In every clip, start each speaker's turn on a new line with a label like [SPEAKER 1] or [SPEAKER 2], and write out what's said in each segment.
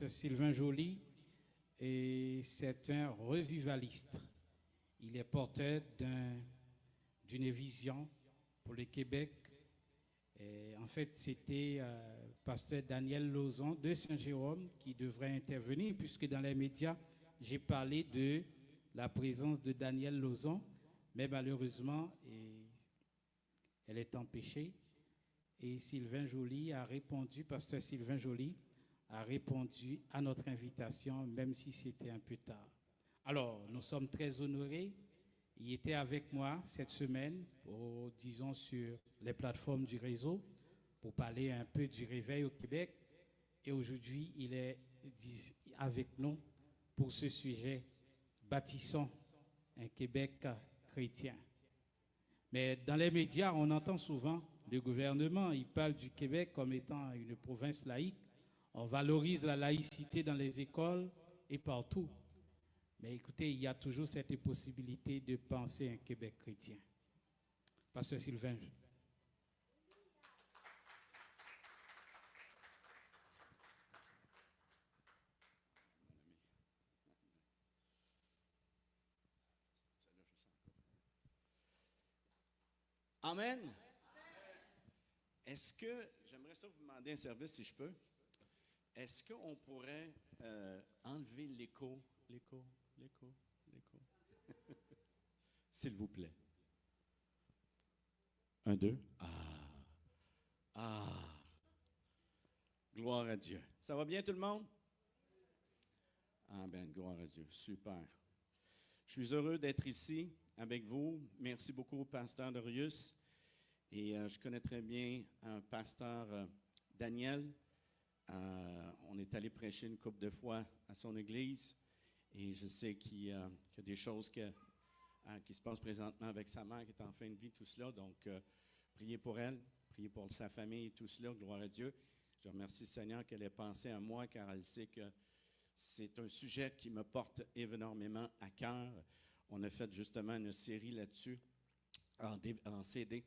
[SPEAKER 1] Sylvain Joly et c'est un revivaliste. Il est porteur d'une vision pour le Québec. Et en fait, c'était pasteur Daniel Lauzon de Saint-Jérôme qui devrait intervenir, puisque dans les médias, j'ai parlé de la présence de Daniel Lauzon, mais malheureusement, elle est empêchée. Et Sylvain Joly a répondu, pasteur Sylvain Joly a répondu à notre invitation, même si c'était un peu tard. Alors, nous sommes très honorés. Il était avec moi cette semaine, disons sur les plateformes du réseau, pour parler un peu du réveil au Québec. Et aujourd'hui, il est avec nous pour ce sujet, bâtissons un Québec chrétien. Mais dans les médias, on entend souvent le gouvernement, il parle du Québec comme étant une province laïque. On valorise la laïcité dans les écoles et partout. Mais écoutez, il y a toujours cette possibilité de penser un Québec chrétien. Pasteur Sylvain.
[SPEAKER 2] Amen. Est-ce que, j'aimerais ça vous demander un service si je peux. Est-ce qu'on pourrait enlever l'écho? S'il vous plaît. 1, 2. Gloire à Dieu. Ça va bien tout le monde? Amen, gloire à Dieu. Super. Je suis heureux d'être ici avec vous. Merci beaucoup, pasteur Dorius. Et je connais très bien pasteur Daniel. On est allé prêcher une couple de fois à son église. Et je sais qu'il y a des choses qui se passent présentement avec sa mère qui est en fin de vie, tout cela. Donc, priez pour elle, priez pour sa famille et tout cela. Gloire à Dieu. Je remercie le Seigneur qu'elle ait pensé à moi, car elle sait que c'est un sujet qui me porte énormément à cœur. On a fait justement une série là-dessus, en CD,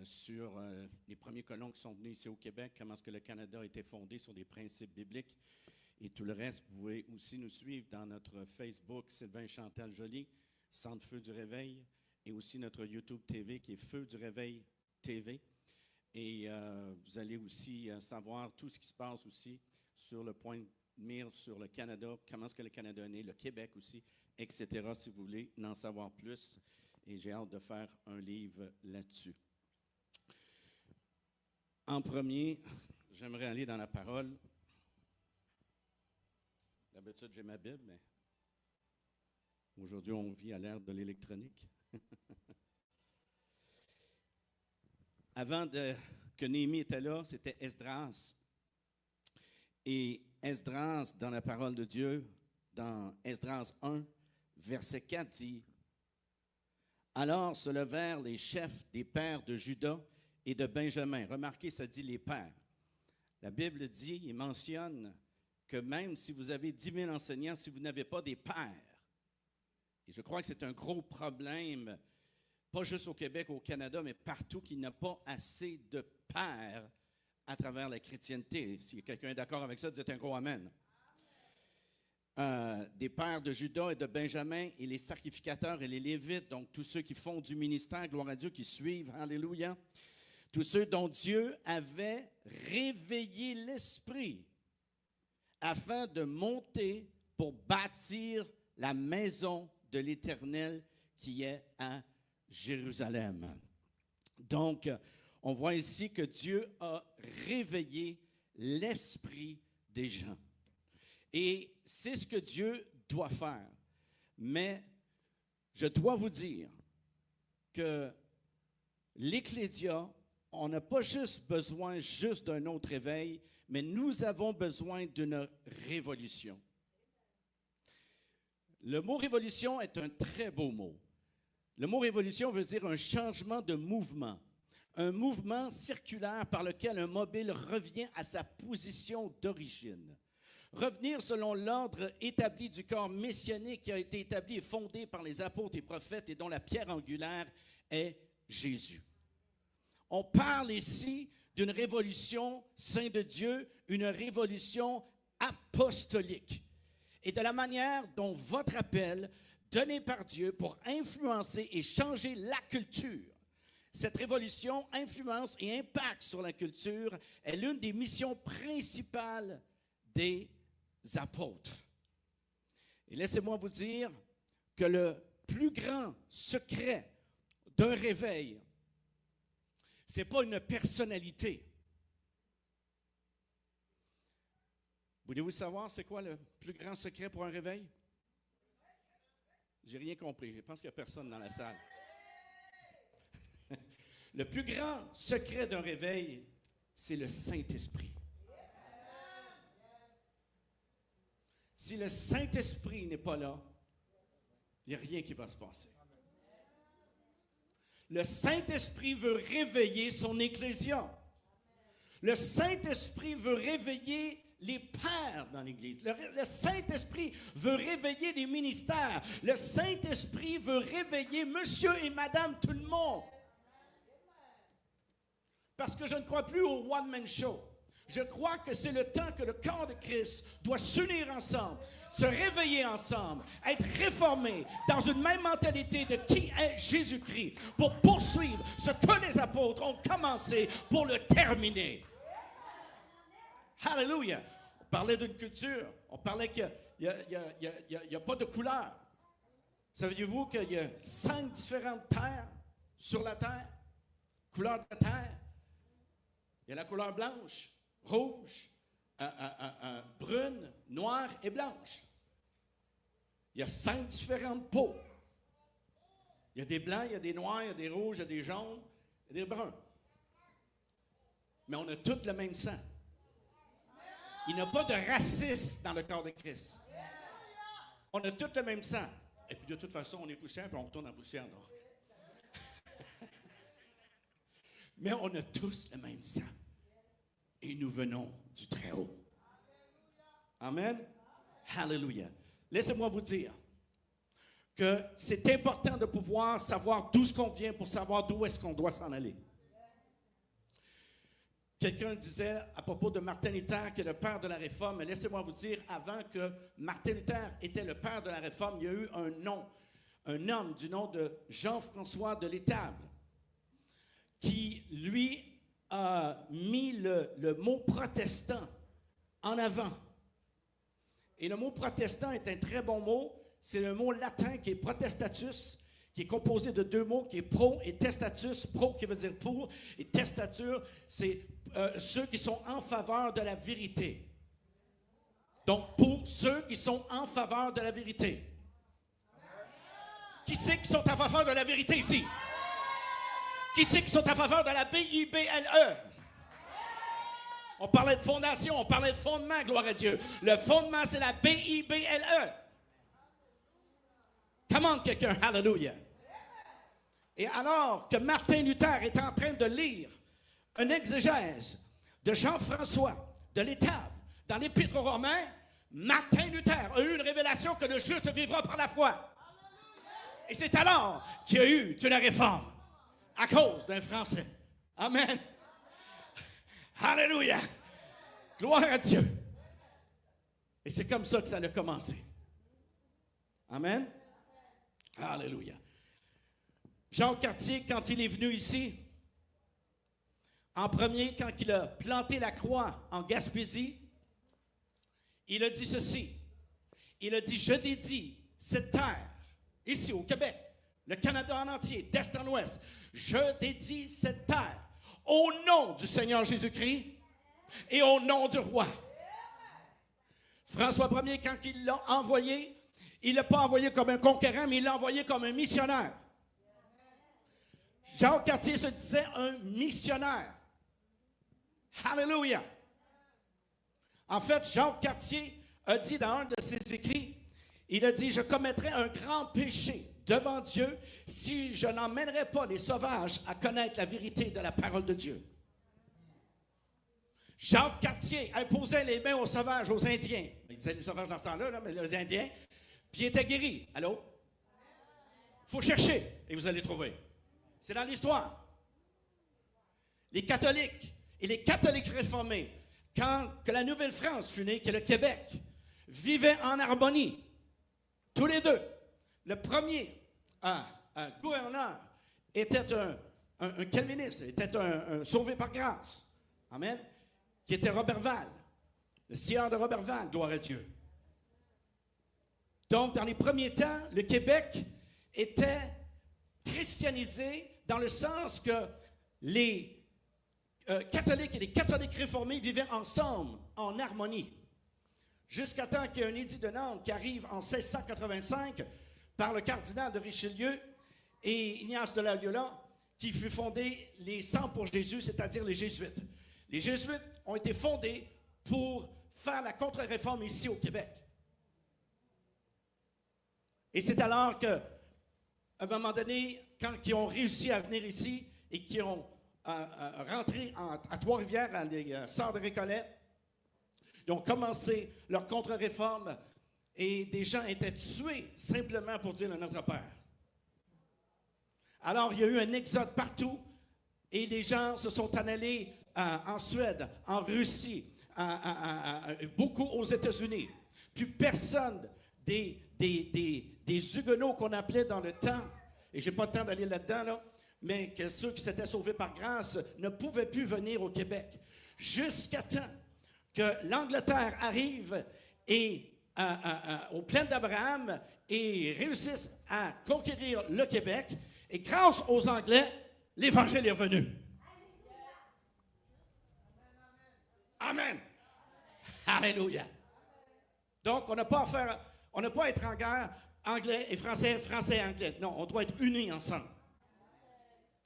[SPEAKER 2] sur les premiers colons qui sont venus ici au Québec, comment est-ce que le Canada a été fondé sur des principes bibliques. Et tout le reste, vous pouvez aussi nous suivre dans notre Facebook, Sylvain Chantal Joly, Centre Feu du Réveil, et aussi notre YouTube TV qui est Feu du Réveil TV. Et vous allez aussi savoir tout ce qui se passe aussi sur le point de mire sur le Canada, comment est-ce que le Canada est né, le Québec aussi, etc., si vous voulez en savoir plus. Et j'ai hâte de faire un livre là-dessus. En premier, j'aimerais aller dans la parole. D'habitude, j'ai ma Bible, mais aujourd'hui, on vit à l'ère de l'électronique. Avant que Néhémie était là, c'était Esdras. Et Esdras, dans la parole de Dieu, dans Esdras 1, verset 4, dit « Alors se levèrent les chefs des pères de Juda et de Benjamin. » Remarquez, ça dit les pères. La Bible dit, il mentionne que même si vous avez 10 000 enseignants, si vous n'avez pas des pères, et je crois que c'est un gros problème, pas juste au Québec, au Canada, mais partout, qu'il n'y a pas assez de pères à travers la chrétienté. Si quelqu'un est d'accord avec ça, dites un gros amen. Des pères de Juda et de Benjamin et les sacrificateurs et les Lévites, donc tous ceux qui font du ministère, gloire à Dieu, qui suivent, alléluia, tous ceux dont Dieu avait réveillé l'esprit afin de monter pour bâtir la maison de l'Éternel qui est à Jérusalem. Donc, on voit ici que Dieu a réveillé l'esprit des gens. Et c'est ce que Dieu doit faire. Mais je dois vous dire que l'Ecclésia, on n'a pas juste besoin d'un autre réveil, mais nous avons besoin d'une révolution. Le mot révolution est un très beau mot. Le mot révolution veut dire un changement de mouvement. Un mouvement circulaire par lequel un mobile revient à sa position d'origine. Revenir selon l'ordre établi du corps messianique qui a été établi et fondé par les apôtres et prophètes et dont la pierre angulaire est Jésus. On parle ici d'une révolution, saint de Dieu, une révolution apostolique et de la manière dont votre appel, donné par Dieu pour influencer et changer la culture. Cette révolution influence et impacte sur la culture est l'une des missions principales des apôtres. Et laissez-moi vous dire que le plus grand secret d'un réveil, ce n'est pas une personnalité. Voulez-vous savoir c'est quoi le plus grand secret pour un réveil? J'ai rien compris. Je pense qu'il n'y a personne dans la salle. Le plus grand secret d'un réveil, c'est le Saint-Esprit. Si le Saint-Esprit n'est pas là, il n'y a rien qui va se passer. Le Saint-Esprit veut réveiller son ecclésia. Le Saint-Esprit veut réveiller les pères dans l'Église. Le Saint-Esprit veut réveiller les ministères. Le Saint-Esprit veut réveiller monsieur et madame tout le monde. Parce que je ne crois plus au one-man show. Je crois que c'est le temps que le corps de Christ doit s'unir ensemble, se réveiller ensemble, être réformé dans une même mentalité de qui est Jésus-Christ pour poursuivre ce que les apôtres ont commencé pour le terminer. Alléluia. On parlait d'une culture. On parlait qu'il n'y a pas de couleur. Saviez-vous qu'il y a 5 différentes terres sur la terre? Couleur de la terre. Il y a la couleur blanche, rouge, brune, noire et blanche. Il y a 5 différentes peaux. Il y a des blancs, il y a des noirs, il y a des rouges, il y a des jaunes, il y a des bruns. Mais on a tous le même sang. Il n'y a pas de racisme dans le corps de Christ. On a tous le même sang. Et puis de toute façon, on est poussière, puis on retourne en poussière. Mais on a tous le même sang. Et nous venons du Très-Haut. Amen. Alléluia. Laissez-moi vous dire que c'est important de pouvoir savoir d'où est-ce qu'on vient pour savoir d'où est-ce qu'on doit s'en aller. Quelqu'un disait à propos de Martin Luther, qui est le père de la Réforme, mais laissez-moi vous dire, avant que Martin Luther était le père de la Réforme, il y a eu un homme du nom de Jean-François de l'Étable, qui, lui, a mis le mot protestant en avant. Et le mot protestant est un très bon mot. C'est le mot latin qui est protestatus, qui est composé de 2 mots, qui est pro et testatus. Pro qui veut dire pour, et testature, c'est ceux qui sont en faveur de la vérité. Donc, pour ceux qui sont en faveur de la vérité. Qui c'est qui sont en faveur de la vérité ici? Qui c'est qui sont en faveur de la Bible? On parlait de fondation, on parlait de fondement, gloire à Dieu. Le fondement, c'est la Bible. Commande quelqu'un, hallelujah. Et alors que Martin Luther est en train de lire une exégèse de Jean-François de l'Étable dans l'Épître aux Romains, Martin Luther a eu une révélation que le juste vivra par la foi. Et c'est alors qu'il y a eu une réforme à cause d'un Français. Amen. Alléluia. Gloire à Dieu. Et c'est comme ça que ça a commencé. Amen. Alléluia. Jean Cartier, quand il est venu ici, en premier, quand il a planté la croix en Gaspésie, il a dit ceci. Il a dit, je dédie cette terre, ici au Québec, le Canada en entier, d'est en ouest, je dédie cette terre au nom du Seigneur Jésus-Christ et au nom du roi. François Ier, quand il l'a envoyé, il ne l'a pas envoyé comme un conquérant, mais il l'a envoyé comme un missionnaire. Jean Cartier se disait un missionnaire. Alléluia. En fait, Jean Cartier a dit dans un de ses écrits, il a dit, je commettrai un grand péché devant Dieu si je n'emmènerai pas les sauvages à connaître la vérité de la parole de Dieu. Jean Cartier imposait les mains aux sauvages, aux Indiens. Il disait les sauvages dans ce temps-là, mais les Indiens, puis ils étaient guéris. Allô? Il faut chercher et vous allez trouver. C'est dans l'histoire. Les catholiques et les catholiques réformés quand que la Nouvelle-France fut née, que le Québec vivait en harmonie, tous les deux. Le premier gouverneur était un calviniste, était un sauvé par grâce. Amen. Qui était Roberval, le sieur de Roberval, gloire à Dieu. Donc, dans les premiers temps, le Québec était christianisé dans le sens que les catholiques et les catholiques réformés vivaient ensemble, en harmonie. Jusqu'à temps qu'il y ait un édit de Nantes qui arrive en 1685 par le cardinal de Richelieu et Ignace de Loyola, qui fut fondé les 100 pour Jésus, c'est-à-dire les Jésuites. Les Jésuites ont été fondés pour faire la contre-réforme ici au Québec. Et c'est alors qu'à un moment donné, quand ils ont réussi à venir ici et qui ont rentré à Trois-Rivières, à les Sœurs de Récollet, ils ont commencé leur contre-réforme et des gens étaient tués simplement pour dire le Notre Père. Alors, il y a eu un exode partout et les gens se sont en allés en Suède, en Russie, beaucoup aux États-Unis. Puis personne des Huguenots qu'on appelait dans le temps, et je n'ai pas le temps d'aller là-dedans, là, mais que ceux qui s'étaient sauvés par grâce ne pouvaient plus venir au Québec. Jusqu'à temps que l'Angleterre arrive et, aux plaines d'Abraham et réussisse à conquérir le Québec. Et grâce aux Anglais, l'Évangile est revenu. Amen. Alléluia. Donc, on n'a pas à être en guerre, anglais et français, français et anglais. Non, on doit être unis ensemble.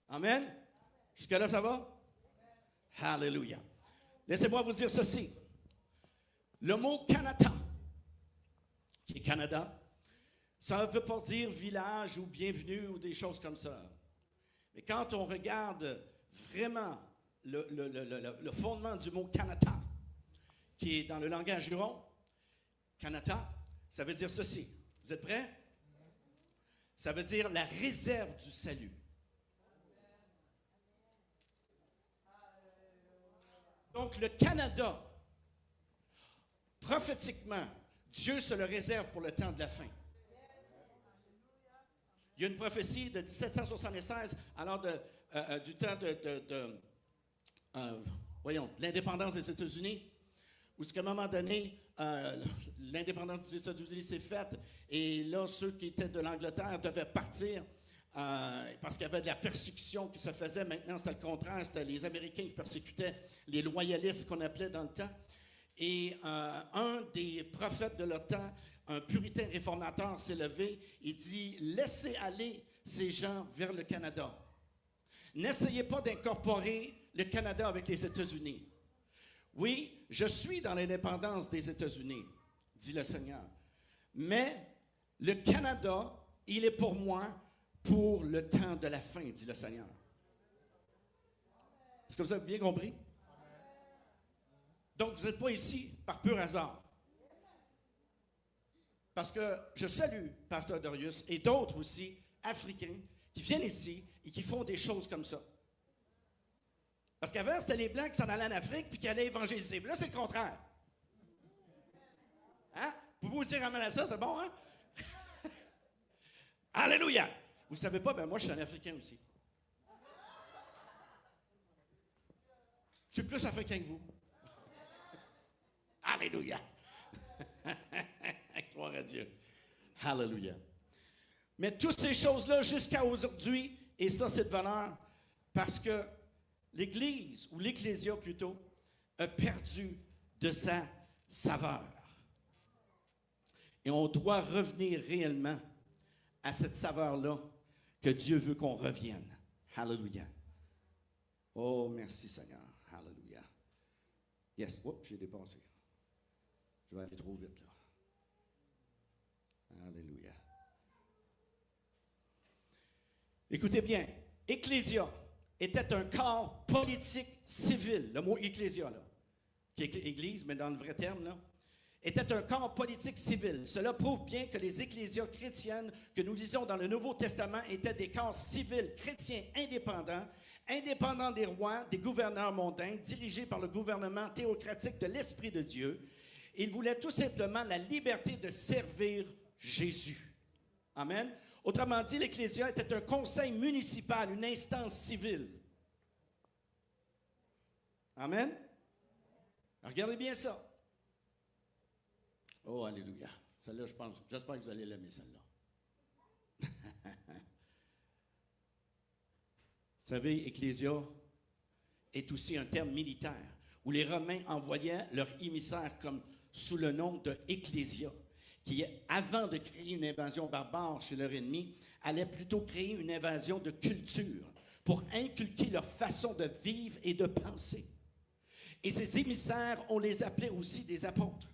[SPEAKER 2] Amen. Jusque-là, ça va? Alléluia. Laissez-moi vous dire ceci. Le mot Canada, qui est Canada, ça ne veut pas dire village ou bienvenue ou des choses comme ça. Mais quand on regarde vraiment le fondement du mot Canada, qui est dans le langage huron, Canada, ça veut dire ceci. Vous êtes prêts? Ça veut dire la réserve du salut. Donc le Canada, prophétiquement, Dieu se le réserve pour le temps de la fin. Il y a une prophétie de 1776, alors du temps de l'indépendance des États-Unis, où à un moment donné, l'indépendance des États-Unis s'est faite, et là, ceux qui étaient de l'Angleterre devaient partir parce qu'il y avait de la persécution qui se faisait. Maintenant, c'était le contraire, c'était les Américains qui persécutaient les loyalistes qu'on appelait dans le temps. Et un des prophètes de leur temps, un puritain réformateur, s'est levé et dit « Laissez aller ces gens vers le Canada. N'essayez pas d'incorporer le Canada avec les États-Unis. Oui, je suis dans l'indépendance des États-Unis, dit le Seigneur. Mais le Canada, il est pour moi pour le temps de la fin, dit le Seigneur. » Est-ce que vous avez bien compris? Donc, vous n'êtes pas ici par pur hasard. Parce que je salue Pasteur Darius et d'autres aussi, africains, qui viennent ici et qui font des choses comme ça. Parce qu'avant, c'était les Blancs qui s'en allaient en Afrique puis qui allaient évangéliser. Là, c'est le contraire. Hein? Pouvez-vous dire amen à ça? C'est bon, hein? Alléluia! Vous ne savez pas, ben moi, je suis un Africain aussi. Je suis plus africain que vous. Alléluia! Gloire à Dieu. Alléluia. Mais toutes ces choses-là, jusqu'à aujourd'hui, et ça, c'est de valeur, parce que l'Église, ou l'Ecclésia plutôt, a perdu de sa saveur. Et on doit revenir réellement à cette saveur-là que Dieu veut qu'on revienne. Alléluia. Oh, merci Seigneur. Alléluia. Yes. Oups, j'ai dépassé. Je vais aller trop vite, là. Alléluia. Écoutez bien, Ecclésia était un corps politique civil. Le mot Ecclésia, là, qui est Église, mais dans le vrai terme, là, était un corps politique civil. Cela prouve bien que les ecclésias chrétiennes que nous lisons dans le Nouveau Testament étaient des corps civils chrétiens indépendants, indépendant des rois, des gouverneurs mondains, dirigé par le gouvernement théocratique de l'Esprit de Dieu. Il voulait tout simplement la liberté de servir Jésus. Amen. Autrement dit, l'Ecclésia était un conseil municipal, une instance civile. Amen. Regardez bien ça. Oh, alléluia. Celle-là, j'espère que vous allez l'aimer, celle-là. Vous savez, Ecclésia est aussi un terme militaire, où les Romains envoyaient leurs émissaires comme sous le nom de Ecclésia, qui, avant de créer une invasion barbare chez leur ennemi, allait plutôt créer une invasion de culture pour inculquer leur façon de vivre et de penser. Et ces émissaires, on les appelait aussi des apôtres.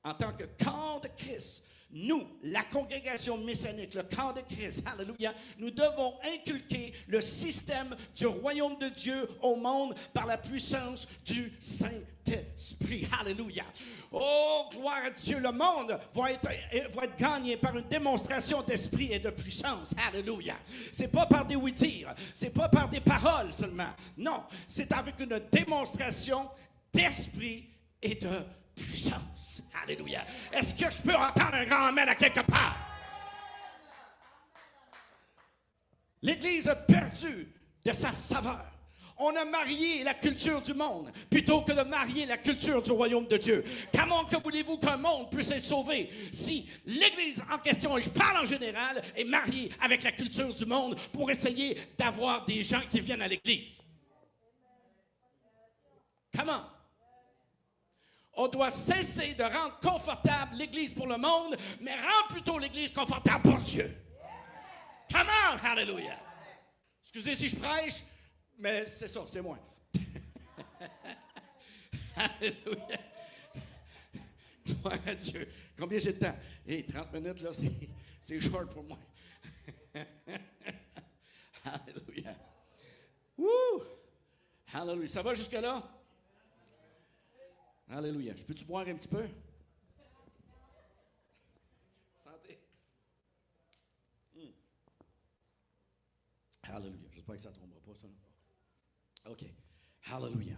[SPEAKER 2] En tant que corps de Christ, nous, la congrégation messianique, le corps de Christ, alléluia, nous devons inculquer le système du royaume de Dieu au monde par la puissance du Saint-Esprit. Alléluia. Oh, gloire à Dieu, le monde va être gagné par une démonstration d'esprit et de puissance. Alléluia. C'est pas par des oui-dire, c'est pas par des paroles seulement. Non, c'est avec une démonstration d'esprit et de puissance. Alléluia. Est-ce que je peux entendre un grand amen à quelque part? L'Église a perdu de sa saveur. On a marié la culture du monde plutôt que de marier la culture du royaume de Dieu. Comment que voulez-vous qu'un monde puisse être sauvé si l'Église en question, et je parle en général, est mariée avec la culture du monde pour essayer d'avoir des gens qui viennent à l'Église? Comment? On doit cesser de rendre confortable l'Église pour le monde, mais rendre plutôt l'Église confortable pour Dieu. Come on, hallelujah. Excusez si je prêche, mais c'est ça, c'est moi. Alléluia. Gloire à Dieu. Combien j'ai de temps? Hey, 30 minutes, là, c'est short pour moi. Alléluia. Wouh! Hallelujah. Ça va jusque-là? Alléluia. Je peux-tu boire un petit peu? Santé. Alléluia. J'espère que ça ne tombera pas, ça. OK. Alléluia.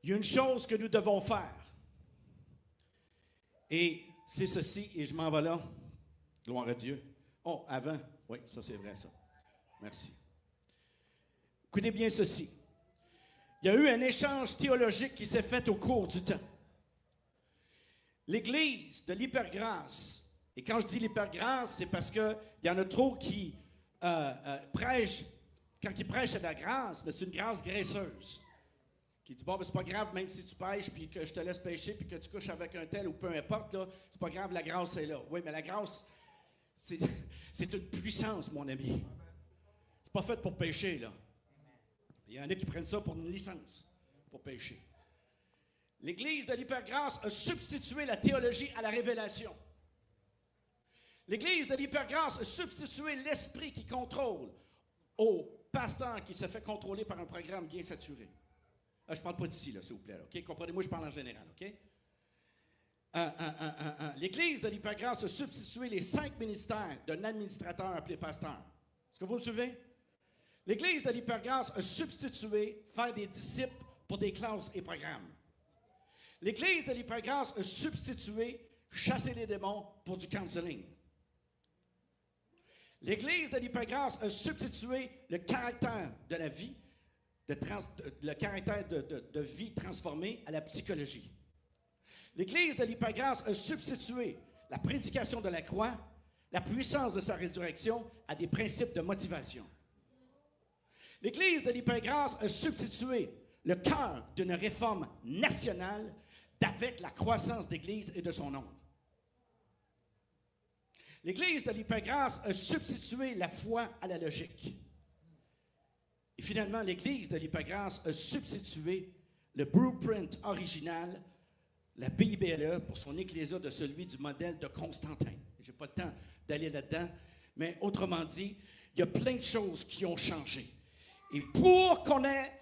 [SPEAKER 2] Il y a une chose que nous devons faire. Et c'est ceci, et je m'en vais là. Gloire à Dieu. Oh, avant. Oui, ça c'est vrai, ça. Merci. Écoutez bien ceci. Il y a eu un échange théologique qui s'est fait au cours du temps. L'Église de l'hypergrâce, et quand je dis l'hypergrâce, c'est parce qu'il y en a trop qui prêchent, quand ils prêchent à la grâce, mais c'est une grâce graisseuse. Qui dit, bon, ben, c'est pas grave, même si tu pêches, puis que je te laisse pêcher, puis que tu couches avec un tel, ou peu importe, là, c'est pas grave, la grâce est là. Oui, mais la grâce, c'est une puissance, mon ami. C'est pas fait pour pêcher, là. Il y en a qui prennent ça pour une licence, pour pécher. L'Église de l'hypergrâce a substitué la théologie à la révélation. L'Église de l'hypergrâce a substitué l'esprit qui contrôle au pasteur qui se fait contrôler par un programme bien saturé. Je ne parle pas d'ici, là, s'il vous plaît. Là, okay? Comprenez-moi, je parle en général. OK? L'Église de l'hypergrâce a substitué les 5 ministères d'un administrateur appelé pasteur. Est-ce que vous me suivez? L'Église de l'hypergrâce a substitué faire des disciples pour des classes et programmes. L'Église de l'hypergrâce a substitué chasser les démons pour du counseling. L'Église de l'hypergrâce a substitué le caractère de la vie, le caractère de vie transformé à la psychologie. L'Église de l'hypergrâce a substitué la prédication de la croix, la puissance de sa résurrection à des principes de motivation. L'Église de l'hypergrâce a substitué le cœur d'une réforme nationale avec la croissance d'Église et de son nombre. L'Église de l'hypergrâce a substitué la foi à la logique. Et finalement, l'Église de l'hypergrâce a substitué le blueprint original, la BIBLE, pour son ecclésia de celui du modèle de Constantin. Je n'ai pas le temps d'aller là-dedans, mais autrement dit, il y a plein de choses qui ont changé. Et pour qu'on ait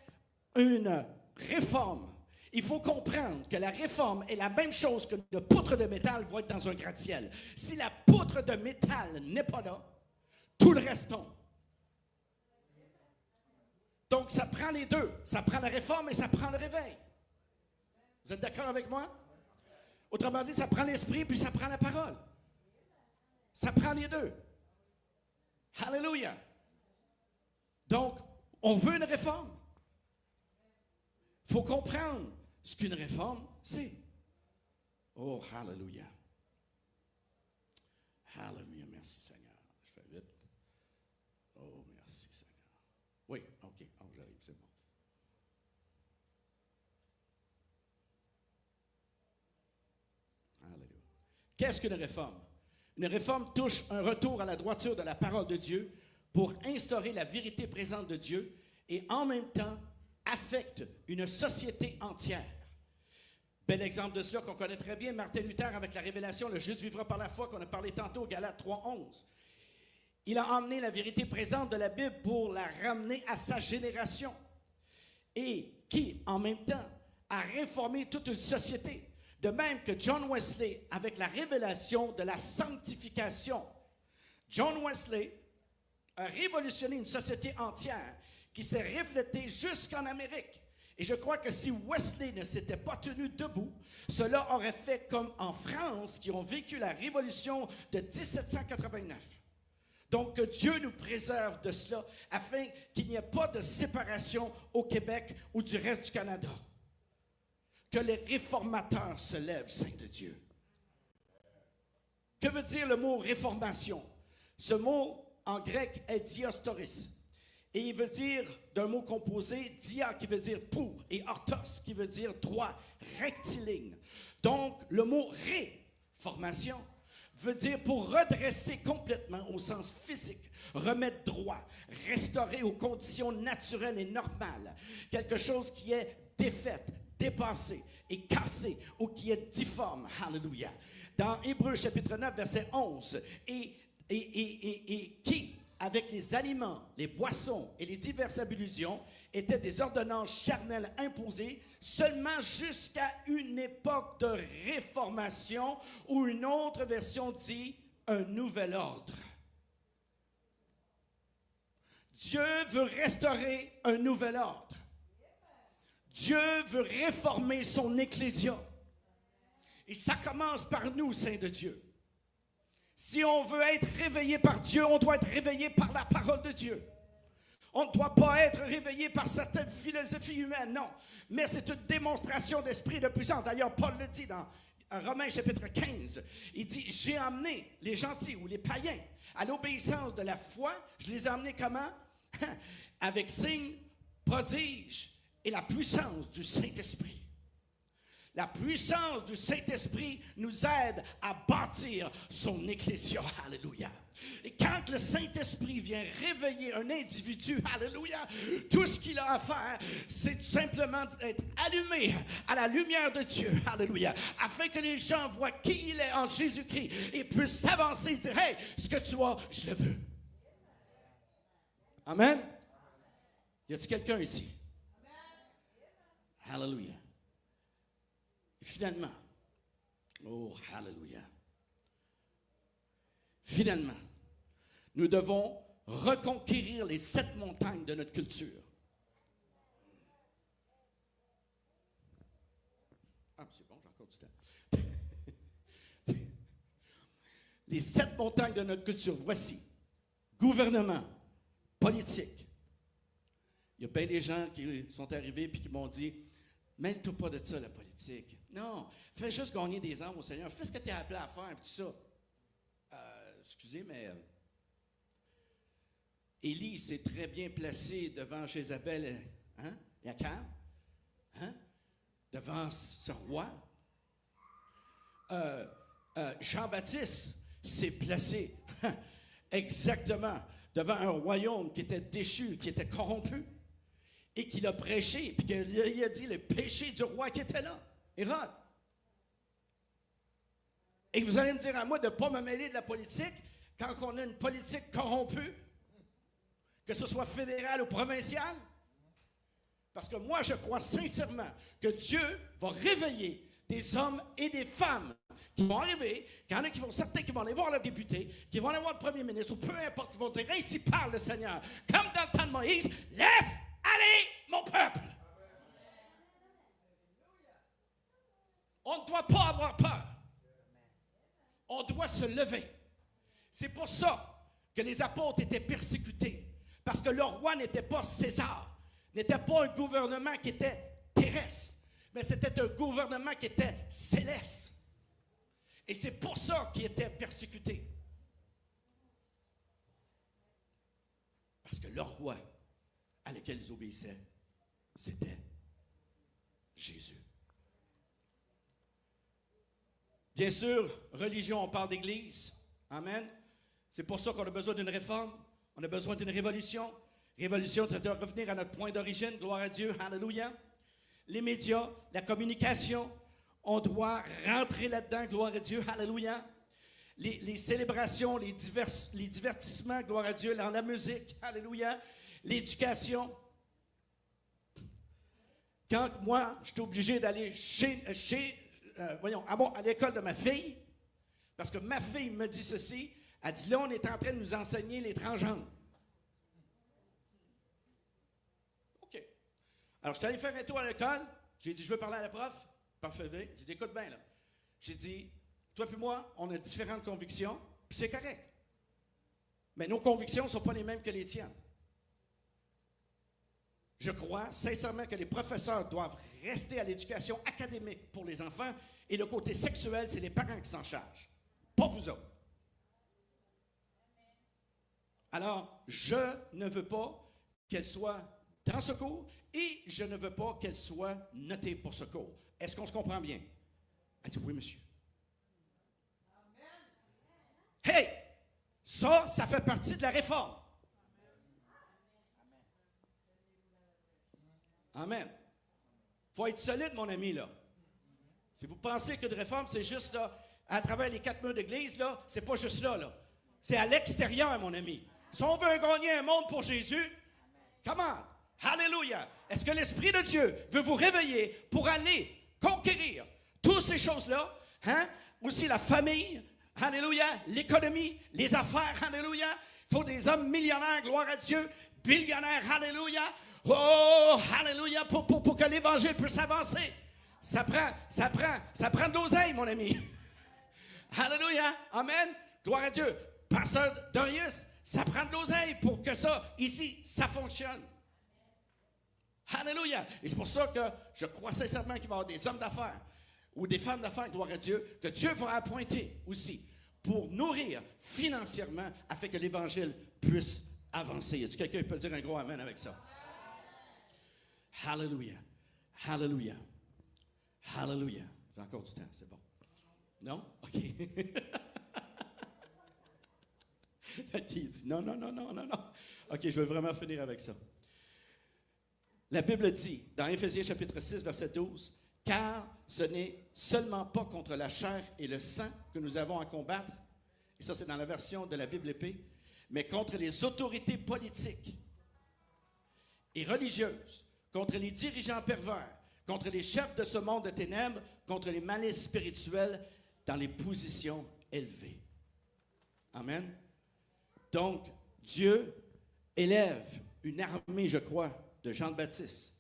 [SPEAKER 2] une réforme, il faut comprendre que la réforme est la même chose que le poutre de métal va être dans un gratte-ciel. Si la poutre de métal n'est pas là, tout le reste tombe. Donc, ça prend les deux. Ça prend la réforme et ça prend le réveil. Vous êtes d'accord avec moi? Autrement dit, ça prend l'esprit puis ça prend la parole. Ça prend les deux. Alléluia. Donc, on veut une réforme. Il faut comprendre ce qu'une réforme, c'est. Oh, hallelujah. Hallelujah. Merci Seigneur. Je fais vite. Oh, merci Seigneur. Oui, OK. Oh, j'arrive, c'est bon. Hallelujah. Qu'est-ce qu'une réforme? Une réforme touche un retour à la droiture de la parole de Dieu pour instaurer la vérité présente de Dieu et en même temps affecte une société entière. Bel exemple de cela qu'on connaît très bien, Martin Luther avec la révélation, le juste vivra par la foi, qu'on a parlé tantôt, Galates 3:11. Il a emmené la vérité présente de la Bible pour la ramener à sa génération et qui, en même temps, a réformé toute une société. De même que John Wesley, avec la révélation de la sanctification, John Wesley a révolutionné une société entière qui s'est reflétée jusqu'en Amérique. Et je crois que si Wesley ne s'était pas tenu debout, cela aurait fait comme en France, qui ont vécu la révolution de 1789. Donc, que Dieu nous préserve de cela, afin qu'il n'y ait pas de séparation au Québec ou du reste du Canada. Que les réformateurs se lèvent, saints de Dieu. Que veut dire le mot réformation? Ce mot en grec est diastoris. Et il veut dire, d'un mot composé, dia qui veut dire pour et orthos qui veut dire droit, rectiligne. Donc, le mot réformation veut dire pour redresser complètement au sens physique, remettre droit, restaurer aux conditions naturelles et normales, quelque chose qui est défaite, dépassé et cassé ou qui est difforme. Alléluia. Dans Hébreux chapitre 9, verset 11, et qui, avec les aliments, les boissons et les diverses ablutions, étaient des ordonnances charnelles imposées seulement jusqu'à une époque de réformation où une autre version dit un nouvel ordre. Dieu veut restaurer un nouvel ordre. Dieu veut réformer son ecclésia. Et ça commence par nous, saints de Dieu. Si on veut être réveillé par Dieu, on doit être réveillé par la parole de Dieu. On ne doit pas être réveillé par certaines philosophies humaines, non. Mais c'est une démonstration d'esprit de puissance. D'ailleurs, Paul le dit dans Romains chapitre 15. Il dit, j'ai amené les gentils ou les païens à l'obéissance de la foi. Je les ai amenés comment? Avec signes, prodiges et la puissance du Saint-Esprit. La puissance du Saint-Esprit nous aide à bâtir son ecclésia. Alléluia. Et quand le Saint-Esprit vient réveiller un individu, alléluia, tout ce qu'il a à faire, c'est tout simplement d'être allumé à la lumière de Dieu. Alléluia. Afin que les gens voient qui il est en Jésus-Christ et puissent s'avancer et dire, hey, ce que tu as, je le veux. Amen. Y a-t-il quelqu'un ici? Alléluia. Et finalement, oh, hallelujah. Finalement, nous devons reconquérir les 7 montagnes de notre culture. Ah, c'est bon, j'ai encore du temps. Les 7 montagnes de notre culture, voici. Gouvernement, politique. Il y a bien des gens qui sont arrivés et qui m'ont dit, mêle-toi pas de ça, la politique. Non, fais juste gagner des âmes au Seigneur. Fais ce que tu es appelé à faire, tout ça. Excusez, mais Élie s'est très bien placé devant Jézabel et Akab, devant ce roi. Jean-Baptiste s'est placé exactement devant un royaume qui était déchu, qui était corrompu. Et qu'il a prêché, puis qu'il a dit le péché du roi qui était là, Hérode. Et vous allez me dire à moi de ne pas me mêler de la politique quand on a une politique corrompue, que ce soit fédérale ou provinciale. Parce que moi, je crois sincèrement que Dieu va réveiller des hommes et des femmes
[SPEAKER 3] qui vont arriver, qu'il y en a qui vont, certains qui vont aller voir le député, qui vont aller voir le premier ministre, ou peu importe, qui vont dire, ainsi parle le Seigneur, comme dans le temps de Moïse, laisse aller mon peuple. On ne doit pas avoir peur. On doit se lever. C'est pour ça que les apôtres étaient persécutés. Parce que le roi n'était pas César, n'était pas un gouvernement qui était terrestre, mais c'était un gouvernement qui était céleste. Et c'est pour ça qu'ils étaient persécutés. Parce que le roi à lequel ils obéissaient, c'était Jésus. Bien sûr, religion, on parle d'église. Amen. C'est pour ça qu'on a besoin d'une réforme. On a besoin d'une révolution. Révolution, c'est de revenir à notre point d'origine. Gloire à Dieu. Alléluia. Les médias, la communication, on doit rentrer là-dedans. Gloire à Dieu. Alléluia. Les célébrations, les divertissements. Gloire à Dieu. La musique. Alléluia. L'éducation. Quand moi, je suis obligé d'aller à l'école de ma fille, parce que ma fille me dit ceci, elle dit, là, on est en train de nous enseigner les transgenres. OK. Alors, je suis allé faire un tour à l'école, j'ai dit, je veux parler à la prof. Parfait. J'ai dit, écoute bien, là. J'ai dit, toi et moi, on a différentes convictions, puis c'est correct. Mais nos convictions ne sont pas les mêmes que les tiennes. Je crois sincèrement que les professeurs doivent rester à l'éducation académique pour les enfants et le côté sexuel, c'est les parents qui s'en chargent, pas vous autres. Alors, je ne veux pas qu'elle soit dans ce cours et je ne veux pas qu'elle soit notée pour ce cours. Est-ce qu'on se comprend bien? Elle dit, oui, monsieur. Hey! Ça fait partie de la réforme. Amen. Il faut être solide, mon ami, là. Si vous pensez que de réforme, c'est juste là, à travers les 4 murs d'église, là, c'est pas juste là, là. C'est à l'extérieur, mon ami. Si on veut gagner un monde pour Jésus, come on. Alléluia. Est-ce que l'Esprit de Dieu veut vous réveiller pour aller conquérir toutes ces choses-là? Hein? Aussi la famille, alléluia, l'économie, les affaires, alléluia. Il faut des hommes millionnaires, gloire à Dieu, billionnaires, alléluia. Oh, alléluia, pour que l'Évangile puisse avancer. Ça prend de l'oseille, mon ami. Alléluia, amen. Gloire à Dieu. Pasteur Darius, ça prend de l'oseille pour que ça, ici, ça fonctionne. Alléluia. Et c'est pour ça que je crois sincèrement qu'il va y avoir des hommes d'affaires ou des femmes d'affaires, gloire à Dieu, que Dieu va appointer aussi pour nourrir financièrement afin que l'Évangile puisse avancer. Y a-t-il quelqu'un qui peut dire un gros amen avec ça? Hallelujah. Hallelujah. Hallelujah. J'ai encore du temps, c'est bon. Non? OK. Qui dit non. OK, je veux vraiment finir avec ça. La Bible dit, dans Éphésiens chapitre 6, verset 12, « Car ce n'est seulement pas contre la chair et le sang que nous avons à combattre, et ça c'est dans la version de la Bible épée, mais contre les autorités politiques et religieuses, contre les dirigeants pervers, contre les chefs de ce monde de ténèbres, contre les malices spirituelles dans les positions élevées. » Amen. Donc, Dieu élève une armée, je crois, de Jean le Baptiste,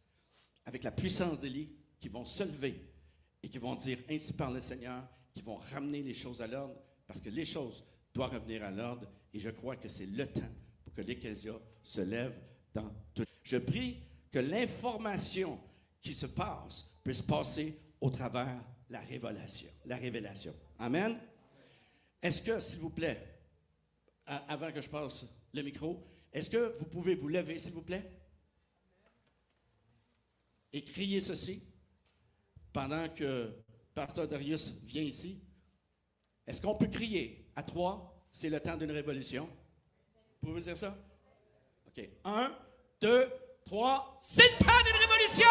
[SPEAKER 3] avec la puissance d'Élie, qui vont se lever et qui vont dire, ainsi parle le Seigneur, qui vont ramener les choses à l'ordre, parce que les choses doivent revenir à l'ordre, et je crois que c'est le temps pour que l'Ecclésia se lève dans tout. Je prie que l'information qui se passe puisse passer au travers la révélation. Amen. Est-ce que, s'il vous plaît, avant que je passe le micro, est-ce que vous pouvez vous lever, s'il vous plaît, et crier ceci pendant que Pasteur Darius vient ici? Est-ce qu'on peut crier à 3, c'est le temps d'une révolution? Pouvez-vous dire ça? OK. 1, 2, 3, c'est le temps d'une révolution!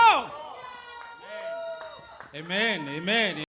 [SPEAKER 1] Amen, amen.